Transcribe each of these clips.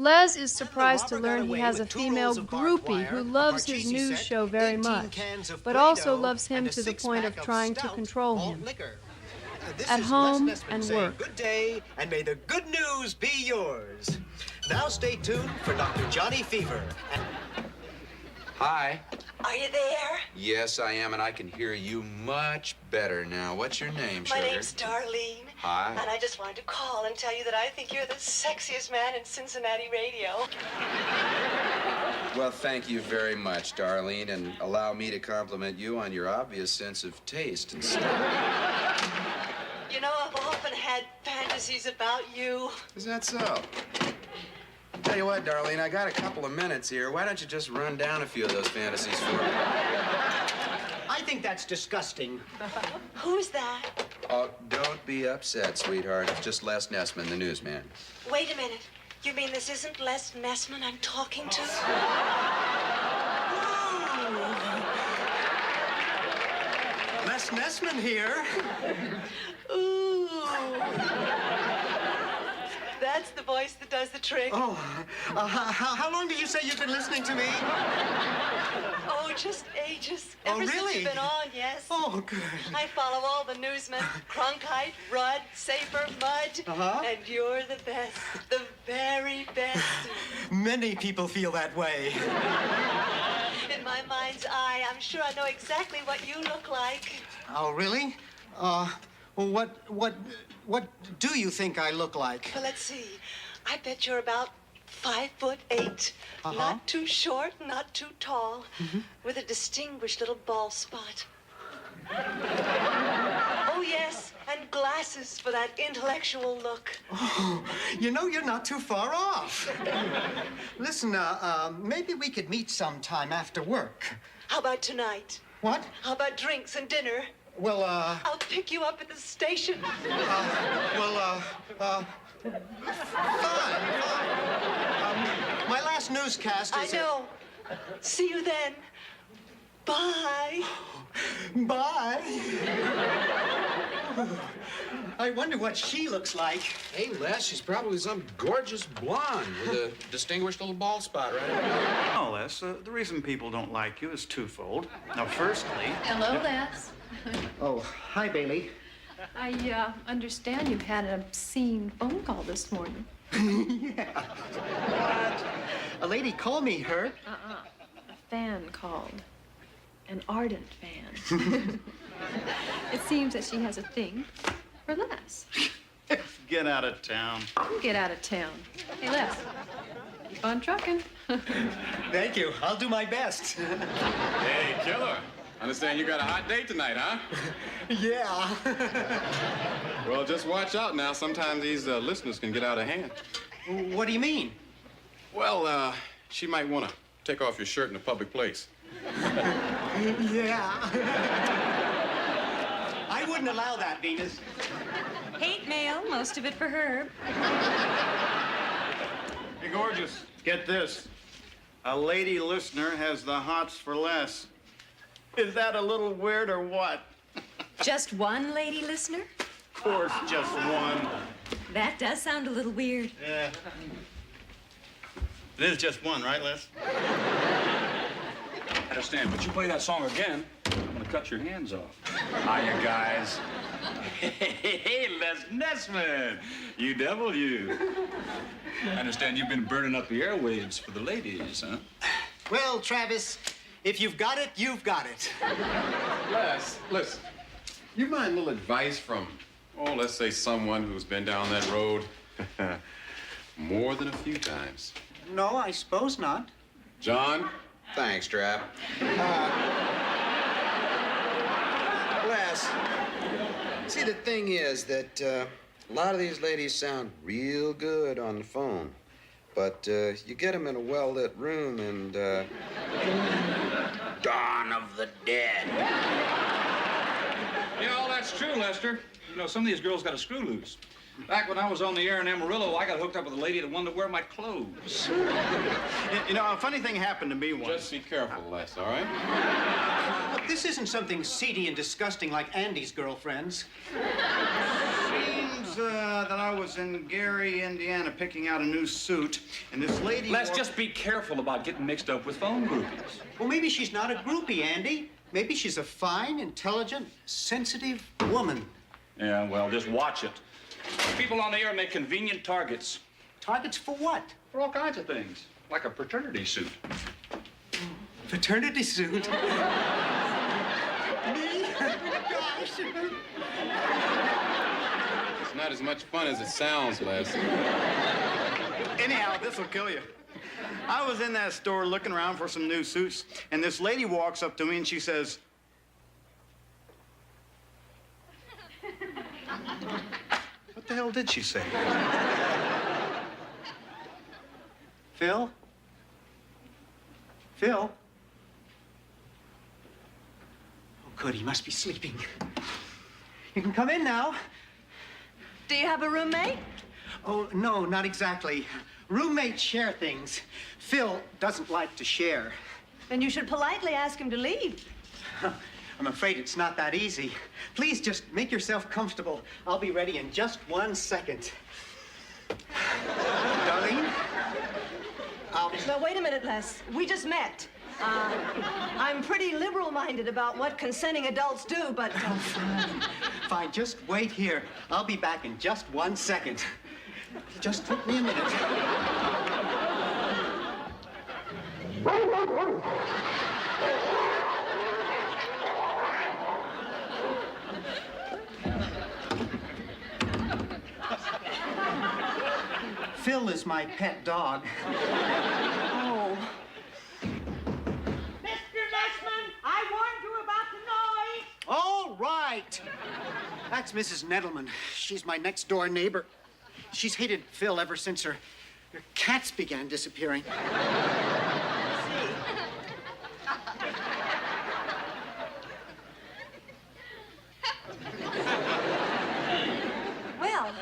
Les is surprised to learn he has a female groupie who loves his news show very much, but also loves him to the point of trying to control him. At home and work. Good day, and may the good news be yours. Now stay tuned for Dr. Johnny Fever. Hi. Are you there? Yes, I am, and I can hear you much better now. What's your name, sugar? My name's Darlene. Hi. And I just wanted to call and tell you that I think you're the sexiest man in Cincinnati radio. Well, thank you very much, Darlene, and allow me to compliment you on your obvious sense of taste and style. You know, I've often had fantasies about you. Is that so? Tell you what, Darlene, I got a couple of minutes here. Why don't you just run down a few of those fantasies for me? I think that's disgusting. Who's that? Oh, don't be upset, sweetheart. It's just Les Nessman, the newsman. Wait a minute. You mean this isn't Les Nessman I'm talking to? Les Nessman here. Ooh. That's the voice that does the trick. Oh, how long did you say you've been listening to me? Oh, just ages. Oh, Ever really? since you've been on, yes. Oh, good. I follow all the newsmen. Cronkite, Rudd, Safer, Mudd. Uh-huh. And you're the best. The very best. Many people feel that way. In my mind's eye, I'm sure I know exactly what you look like. Oh, really? Well, what do you think I look like? Well, let's see. I bet you're about 5'8". Uh-huh. Not too short, not too tall, with a distinguished little bald spot. Oh, yes, and glasses for that intellectual look. Oh, you know, you're not too far off. Listen, maybe we could meet sometime after work. How about tonight? What? How about drinks and dinner? Well, I'll pick you up at the station. fine. My last newscast is... I know. See you then. Bye. Bye. I wonder what she looks like. Hey, Les, she's probably some gorgeous blonde with a distinguished little bald spot, right? No, Les, the reason people don't like you is twofold. Now, firstly... Hello, Les. Oh, hi, Bailey. I understand you had an obscene phone call this morning. Yeah. What? A lady called me, her. A fan called. An ardent fan. It seems that she has a thing for Les. Get out of town. You get out of town. Hey, Les, keep on trucking. Thank you. I'll do my best. Hey, killer. Understand you got a hot date tonight, huh? Yeah. Well, just watch out now. Sometimes these listeners can get out of hand. What do you mean? Well, she might want to take off your shirt in a public place. Yeah. I wouldn't allow that, Venus. Hate mail, most of it for Herb. Hey, gorgeous, get this. A lady listener has the hots for Les. Is that a little weird or what? Just one lady listener? Of course, just one. That does sound a little weird. Yeah. It is just one, right, Les? I understand, but you play that song again, I'm gonna cut your hands off. Hiya, guys. Hey, Les Nessman. You devil, you. I understand you've been burning up the airwaves for the ladies, huh? Well, Travis, if you've got it, you've got it. Les, listen. You mind a little advice from, oh, let's say someone who's been down that road more than a few times? No, I suppose not. John? Thanks, Trap. Les, see, the thing is that a lot of these ladies sound real good on the phone. But you get them in a well-lit room and, Dawn of the Dead. Yeah, all that's true, Lester. You know, some of these girls got a screw loose. Back when I was on the air in Amarillo, I got hooked up with a lady that wanted to wear my clothes. You know, a funny thing happened to me once. Just be careful, Les, all right? Look, this isn't something seedy and disgusting like Andy's girlfriends. that I was in Gary, Indiana, picking out a new suit, and this lady... Les, just be careful about getting mixed up with phone groupies. Well, maybe she's not a groupie, Andy. Maybe she's a fine, intelligent, sensitive woman. Yeah, well, just watch it. People on the air make convenient targets. Targets for what? For all kinds of things, like a fraternity suit. Fraternity suit? Me? Gosh. It's not as much fun as it sounds, Les. Anyhow, this will kill you. I was in that store looking around for some new suits, and this lady walks up to me and she says, what the hell did she say? Phil? Phil? Oh, good, he must be sleeping. You can come in now. Do you have a roommate? Oh, no, not exactly. Roommates share things. Phil doesn't like to share. Then you should politely ask him to leave. I'm afraid it's not that easy. Please just make yourself comfortable. I'll be ready in just 1 second. Darlene? Now, wait a minute, Les. We just met. I'm pretty liberal-minded about what consenting adults do, but... Fine, just wait here. I'll be back in just 1 second. Just take me a minute. Phil is my pet dog. Oh. Mr. Nessman, I warned you about the noise. All right. That's Mrs. Nettleman. She's my next-door neighbor. She's hated Phil ever since her cats began disappearing. Well,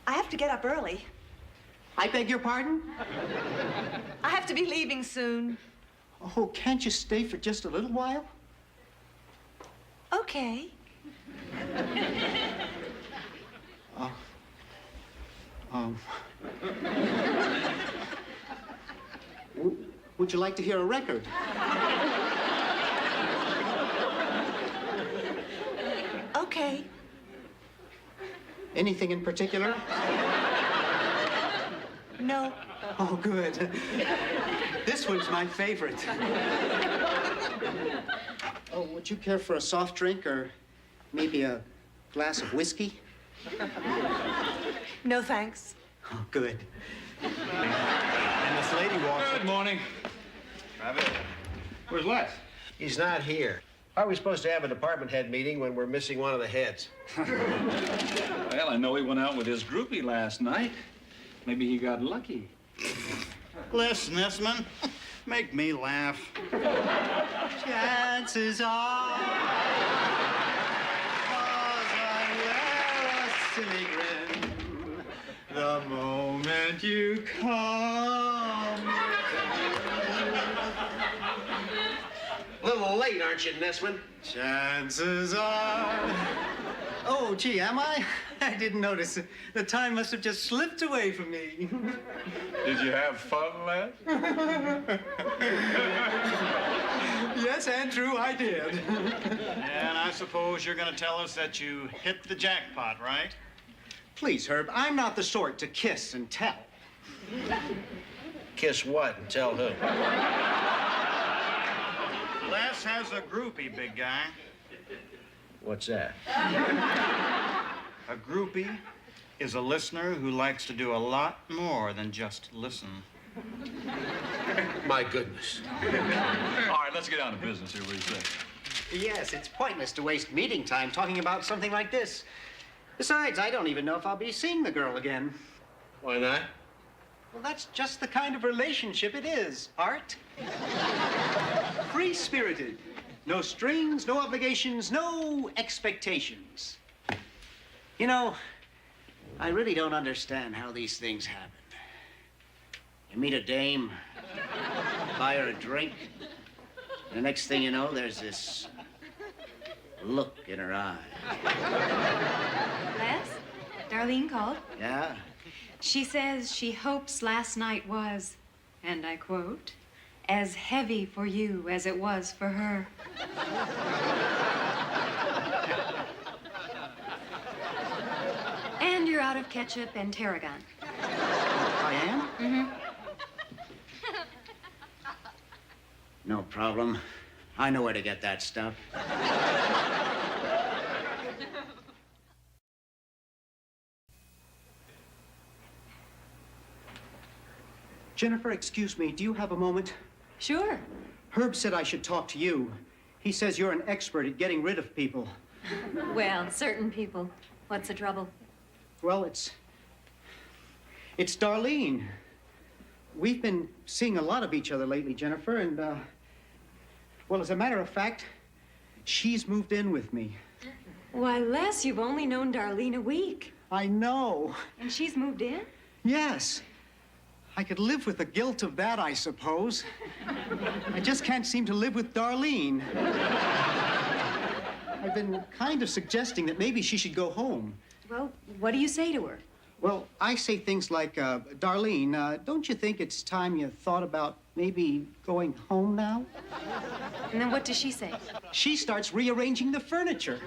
I have to get up early. I beg your pardon? I have to be leaving soon. Oh, can't you stay for just a little while? Okay. Would you like to hear a record? Okay. Anything in particular? No. Oh, good. This one's my favorite. Oh, would you care for a soft drink or maybe a glass of whiskey? No, thanks. Oh, good. And this lady walks up. Good morning. Where's Les? He's not here. How are we supposed to have a department head meeting when we're missing one of the heads? Well, I know he went out with his groupie last night. Maybe he got lucky. Les Nessman, make me laugh. Chances are, 'cause I wear a silly grin, the moment you come. A little late, aren't you, Nessman? Chances are. Oh, gee, am I? I didn't notice. The time must have just slipped away from me. Did you have fun, Les? Yes, Andrew, I did. And I suppose you're going to tell us that you hit the jackpot, right? Please, Herb, I'm not the sort to kiss and tell. Kiss what and tell who? Les has a groupie, big guy. What's that? A groupie is a listener who likes to do a lot more than just listen. My goodness. All right, let's get down to business here. What do you say? Yes, it's pointless to waste meeting time talking about something like this. Besides, I don't even know if I'll be seeing the girl again. Why not? Well, that's just the kind of relationship it is, Art. Free-spirited. No strings, no obligations, no expectations. You know, I really don't understand how these things happen. You meet a dame, buy her a drink, and the next thing you know, there's this look in her eye. Les, Darlene called. Yeah? She says she hopes last night was, and I quote, as heavy for you as it was for her. And you're out of ketchup and tarragon. I am? Mm-hmm. No problem. I know where to get that stuff. Jennifer, excuse me, do you have a moment? Sure. Herb said I should talk to you. He says you're an expert at getting rid of people. Well, certain people. What's the trouble? Well, it's Darlene. We've been seeing a lot of each other lately, Jennifer, and, well, as a matter of fact, she's moved in with me. Why, Les, you've only known Darlene a week. I know. And she's moved in? Yes. I could live with the guilt of that, I suppose. I just can't seem to live with Darlene. I've been kind of suggesting that maybe she should go home. Well, what do you say to her? Well, I say things like, Darlene, don't you think it's time you thought about maybe going home now? And then what does she say? She starts rearranging the furniture.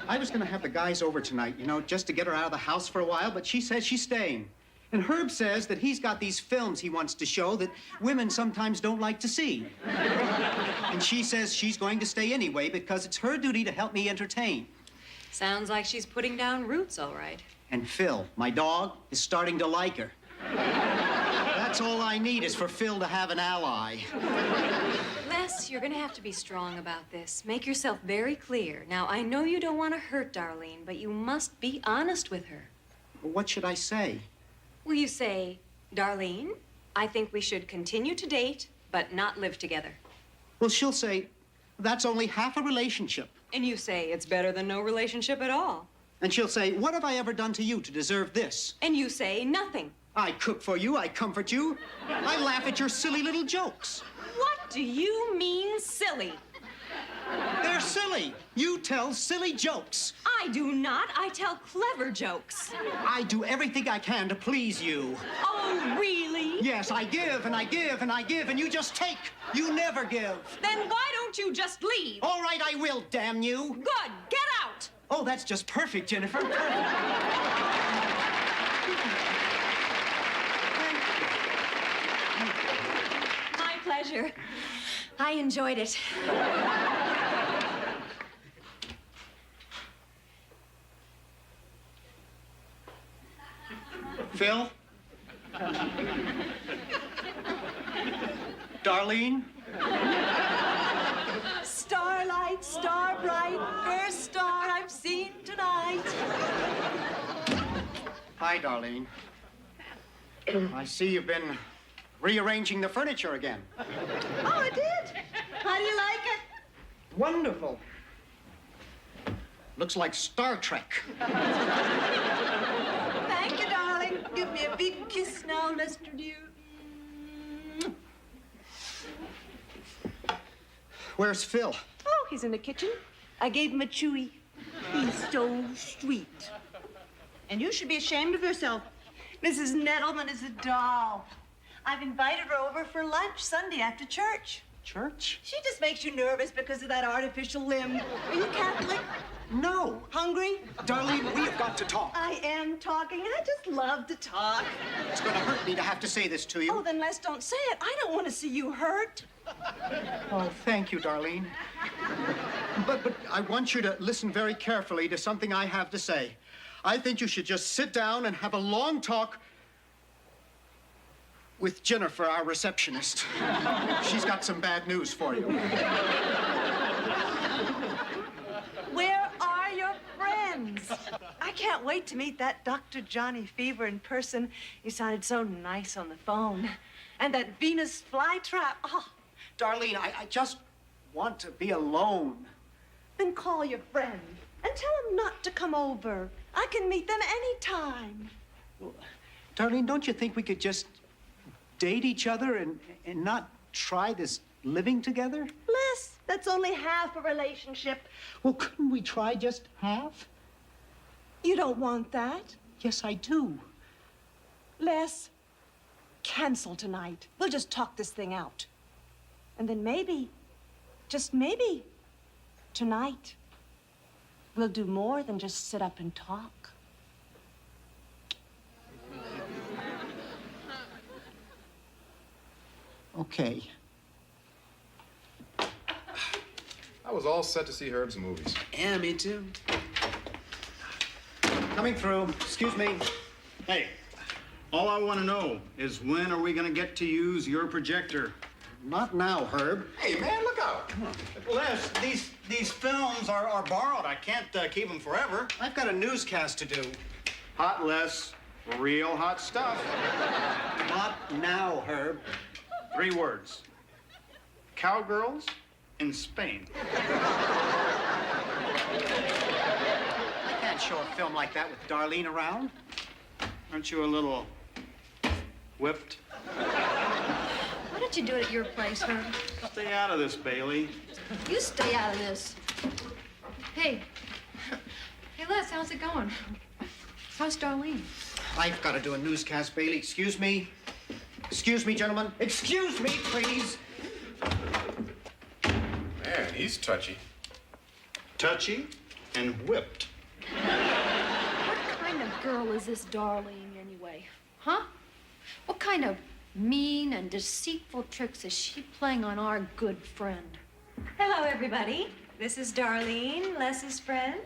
I was gonna have the guys over tonight, you know, just to get her out of the house for a while, but she says she's staying. And Herb says that he's got these films he wants to show that women sometimes don't like to see. And she says she's going to stay anyway because it's her duty to help me entertain. Sounds like she's putting down roots, all right. And Phil, my dog, is starting to like her. That's all I need is for Phil to have an ally. Les, you're gonna have to be strong about this. Make yourself very clear. Now, I know you don't want to hurt Darlene, but you must be honest with her. What should I say? Will you say, Darlene, I think we should continue to date, but not live together? Well, she'll say, that's only half a relationship. And you say, it's better than no relationship at all. And she'll say, what have I ever done to you to deserve this? And you say, nothing. I cook for you, I comfort you. I laugh at your silly little jokes. What do you mean, silly? They're silly. You tell silly jokes. I do not. I tell clever jokes. I do everything I can to please you. Oh, really? Yes, I give and I give and I give, and you just take. You never give. Then why don't you just leave? All right, I will, damn you. Good. Get out. Oh, that's just perfect, Jennifer. Perfect. My pleasure. I enjoyed it. Phil? Darlene? Starlight, star bright, first star I've seen tonight. Hi, Darlene. I see you've been rearranging the furniture again. Oh, I did? How do you like it? Wonderful. Looks like Star Trek. Thank you, darling. Give me a big kiss now, Lester dear. Where's Phil? Oh, he's in the kitchen. I gave him a chewy. He's so sweet. And you should be ashamed of yourself. Mrs. Nettleman is a doll. I've invited her over for lunch Sunday after church. Church? She just makes you nervous because of that artificial limb. Are you Catholic? No. Hungry? Darlene, we have got to talk. I am talking. I just love to talk. It's going to hurt me to have to say this to you. Oh, then let's don't say it. I don't want to see you hurt. Oh, thank you, Darlene. But I want you to listen very carefully to something I have to say. I think you should just sit down and have a long talk with Jennifer, our receptionist. She's got some bad news for you. Where are your friends? I can't wait to meet that Dr. Johnny Fever in person. He sounded so nice on the phone. And that Venus flytrap. Oh, Darlene, I just want to be alone. then call your friend and tell them not to come over. I can meet them anytime. Well, Darlene, don't you think we could just date each other and not try this living together? Les, That's only half a relationship. Well, couldn't we try just half? You don't want that? Yes, I do. Les, cancel tonight. We'll just talk this thing out. And then maybe, just maybe, tonight, we'll do more than just sit up and talk. Okay. I was all set to see Herb's movies. Yeah, me too. Coming through. Excuse me. Hey, all I want to know is when are we going to get to use your projector? Not now, Herb. Hey, man, look out. Come on. Les, these films are borrowed. I can't keep them forever. I've got a newscast to do. Hot, Les. Real hot stuff. Not now, Herb. 3 words. Cowgirls in Spain. I can't show a film like that with Darlene around. Aren't you a little whipped? Why don't you do it at your place, Herb? Stay out of this, Bailey. You stay out of this. Hey. Hey, Les, how's it going? How's Darlene? I've got to do a newscast, Bailey. Excuse me. Excuse me, gentlemen. Excuse me, please. Man, he's touchy. Touchy and whipped. What kind of girl is this Darlene, anyway? Huh? What kind of mean and deceitful tricks is she playing on our good friend? Hello, everybody. This is Darlene, Les's friend.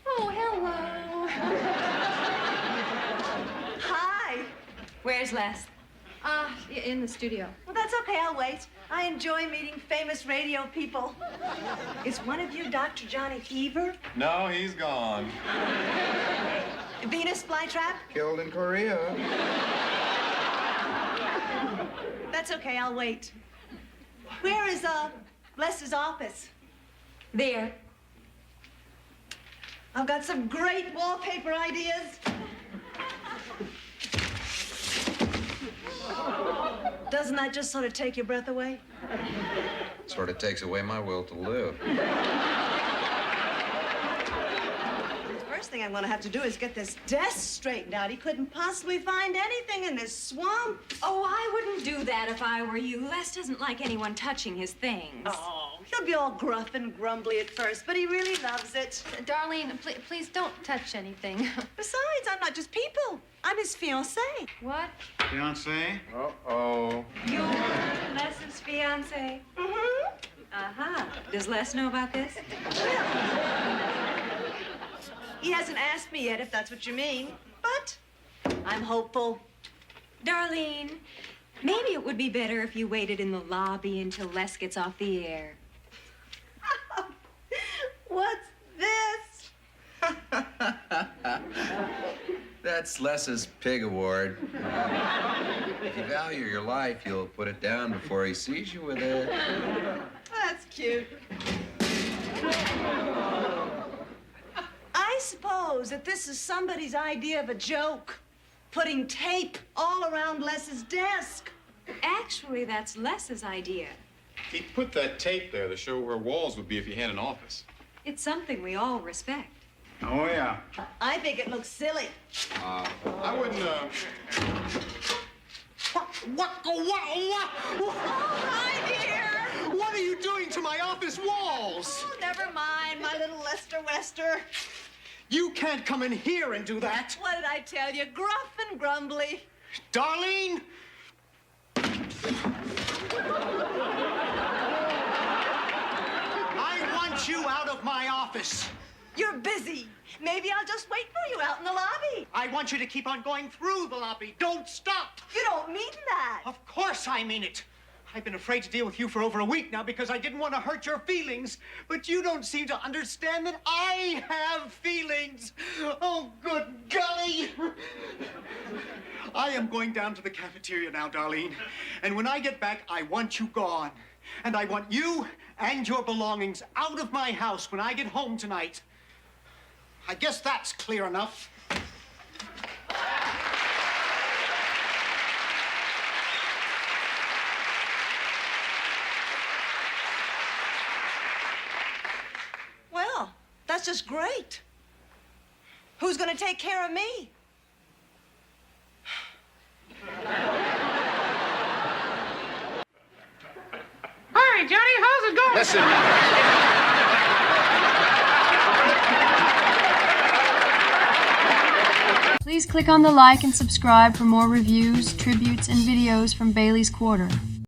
Oh, hello. Hi. Where's Les? In the studio. Well, that's okay. I'll wait. I enjoy meeting famous radio people. Is one of you Dr. Johnny Fever? No, he's gone. Venus Flytrap? Killed in Korea. That's okay. I'll wait. Where is, Les's office? There. I've got some great wallpaper ideas. Doesn't that just sort of take your breath away? Sort of takes away my will to live. The first thing I'm going to have to do is get this desk straightened out. He couldn't possibly find anything in this swamp. Oh, I wouldn't do that if I were you. Les doesn't like anyone touching his things. Oh, he'll be all gruff and grumbly at first, but he really loves it. Darlene, please don't touch anything. Besides, I'm not just people. I'm his fiancée. What? Fiancé? Uh-oh. You're Les's fiance. Mm-hmm. Uh-huh. Does Les know about this? He hasn't asked me yet, if that's what you mean. But I'm hopeful. Darlene, maybe it would be better if you waited in the lobby until Les gets off the air. What's this? That's Les's pig award. If you value your life, you'll put it down before he sees you with it. That's cute. I suppose that this is somebody's idea of a joke. Putting tape all around Les's desk. Actually, that's Les's idea. He put that tape there to show where walls would be if he had an office. It's something we all respect. Oh, yeah. I think it looks silly. I wouldn't, What? Oh, hi, dear. What are you doing to my office walls? Oh, never mind, my little Lester Wester. You can't come in here and do that. What did I tell you? Gruff and grumbly. Darlene! I want you out of my office. You're busy. Maybe I'll just wait for you out in the lobby. I want you to keep on going through the lobby. Don't stop. You don't mean that. Of course I mean it. I've been afraid to deal with you for over a week now because I didn't want to hurt your feelings. But you don't seem to understand that I have feelings. Oh, good golly. I am going down to the cafeteria now, Darlene. And when I get back, I want you gone. And I want you and your belongings out of my house when I get home tonight. I guess that's clear enough. that's just great. Who's going to take care of me? Hi, Johnny. How's it going? Listen. Please click on the like and subscribe for more reviews, tributes, and videos from Bailey's Quarter.